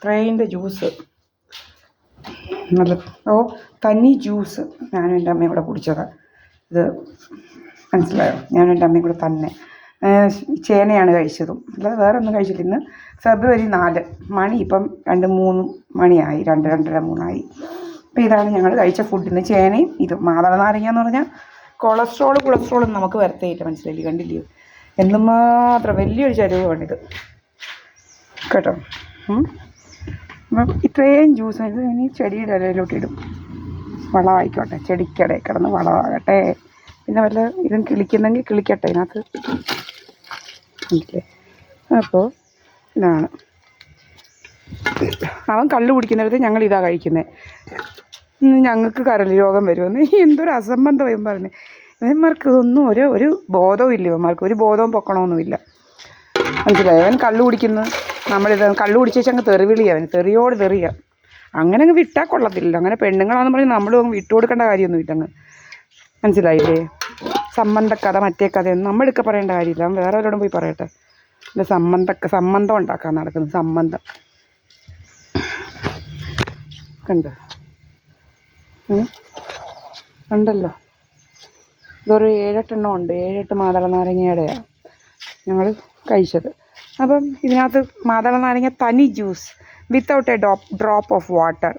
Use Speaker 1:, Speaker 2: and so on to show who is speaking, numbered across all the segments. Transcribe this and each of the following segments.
Speaker 1: ട്രെയിനിൻ്റെ ജ്യൂസ് നല്ല തനി ജ്യൂസ് ഞാനും എൻ്റെ അമ്മയും കൂടെ കുടിച്ചതാണ്. ഇത് മനസ്സിലായോ? ഞാനും എൻ്റെ അമ്മയും കൂടെ തന്നെ ചേനയാണ് കഴിച്ചതും, അല്ലാതെ വേറെ ഒന്നും കഴിച്ചില്ല. ഇന്ന് ഫെബ്രുവരി 4 മണി ഇപ്പം 2-3 മണിയായി, 2-2:30-3 അപ്പോൾ ഇതാണ് ഞങ്ങൾ കഴിച്ച ഫുഡ്. ഇന്ന് ചേനയും ഇതും. മാതള നാരങ്ങ എന്ന് പറഞ്ഞാൽ കൊളസ്ട്രോളും നമുക്ക് വരത്തേയില്ല, മനസ്സിലായില്ലേ? കണ്ടില്ലയോ എന്തുമാത്രം വലിയൊരു ചരുവാണിത് കേട്ടോ. അപ്പം ഇത്രയും ജ്യൂസ് ഇത് ഇനി ചെടിയുടെ ഇലയിലോട്ടിടും, വളമായിക്കോട്ടെ, ചെടിക്കടയിൽ കിടന്ന് വളമാകട്ടെ. പിന്നെ വല്ല ഇതും കിളിക്കുന്നെങ്കിൽ കിളിക്കട്ടെ ഇതിനകത്ത്. അപ്പോൾ ഇതാണ് അവൻ കള്ള് കുടിക്കുന്നിടത്ത് ഞങ്ങളിതാ കഴിക്കുന്നത്. ഞങ്ങൾക്ക് കരൾ രോഗം വരുമെന്ന് എന്തൊരു അസംബന്ധം പറഞ്ഞു. ഇവന്മാർക്ക് ഇതൊന്നും ഒരു ബോധവും ഇല്ല, ഇവന്മാർക്ക് ഒരു ബോധവും പൊക്കണമൊന്നുമില്ല, മനസ്സിലായോ? അവൻ കള്ള് കുടിക്കുന്നു, നമ്മളിത് കള്ള് കുടിച്ചേച്ച് അങ്ങ് തെറിവിളിയാണ്, അവന് തെറിയോട് തെറിയുക. അങ്ങനെ അങ്ങ് വിട്ടാൽ കൊള്ളത്തില്ല. അങ്ങനെ പെണ്ണുങ്ങളാണെന്ന് പറഞ്ഞ് നമ്മളും അങ്ങ് വിട്ടു കൊടുക്കേണ്ട കാര്യമൊന്നുമില്ല അങ്ങ്, മനസ്സിലായില്ലേ? സംബന്ധക്കഥ മറ്റേ കഥയൊന്നും നമ്മളെടുക്ക പറയേണ്ട കാര്യമില്ല, അവൻ വേറെ വരോടും പോയി പറയട്ടെ. ഇത് സംബന്ധം ഉണ്ടാക്കാൻ നടക്കുന്നു, സംബന്ധം കണ്ടോ? ഉണ്ടല്ലോ, ഇതൊരു 7-8 ഉണ്ട്. 7-8 മാതള നാരങ്ങയുടെയാണ് ഞങ്ങൾ കഴിച്ചത്. അപ്പം ഇതിനകത്ത് മാതള നാരങ്ങ തനി juice without A drop of water.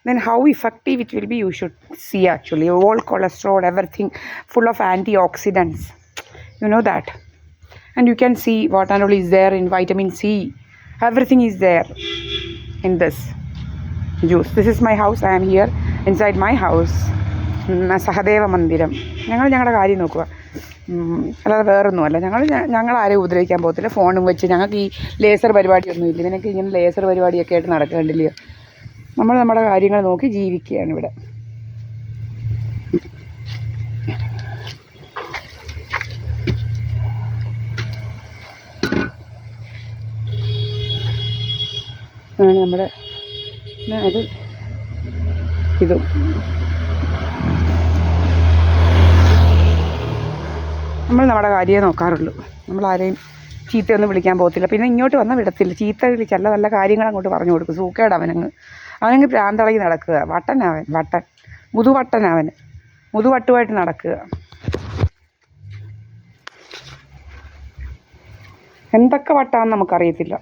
Speaker 1: Then how effective it will be, you should see actually. All cholesterol, everything full of antioxidants. You know that. And you can see what and all is there in vitamin C. Everything is there in this juice. This is my house. I am here inside my house. Sahadeva മന്ദിരം. ഞങ്ങളുടെ കാര്യം നോക്കുക, അല്ലാതെ വേറൊന്നുമല്ല. ഞങ്ങൾ ആരെയും ഉപദ്രവിക്കാൻ പോകത്തില്ല. ഫോണും വെച്ച് ഞങ്ങൾക്ക് ഈ ലേസർ പരിപാടിയൊന്നും ഇല്ല. നിനക്ക് ഇങ്ങനെ ലേസർ പരിപാടിയൊക്കെ ആയിട്ട് നടക്കേണ്ടില്ലയോ? നമ്മൾ നമ്മുടെ കാര്യങ്ങൾ നോക്കി ജീവിക്കുകയാണ് ഇവിടെ. നമ്മുടെ ഇതും നമ്മൾ നമ്മുടെ കാര്യമേ നോക്കാറുള്ളൂ. നമ്മളാരെയും ചീത്തയൊന്നും വിളിക്കാൻ പോകത്തില്ല. പിന്നെ ഇങ്ങോട്ട് വന്നാൽ വിടത്തില്ല, ചീത്ത വിളിച്ചല്ല, നല്ല കാര്യങ്ങൾ അങ്ങോട്ട് പറഞ്ഞു കൊടുക്കും. സൂക്കേട് അവനങ്ങ് ഭ്രാന്തളകി നടക്കുക. മുതുവട്ടുമായിട്ട് നടക്കുക. എന്തൊക്കെ വട്ടാന്ന് നമുക്കറിയത്തില്ല.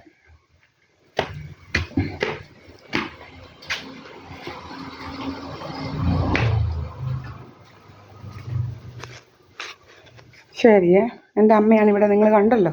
Speaker 1: ശരിയേ, എൻ്റെ അമ്മയാണ് ഇവിടെ, നിങ്ങൾ കണ്ടല്ലോ.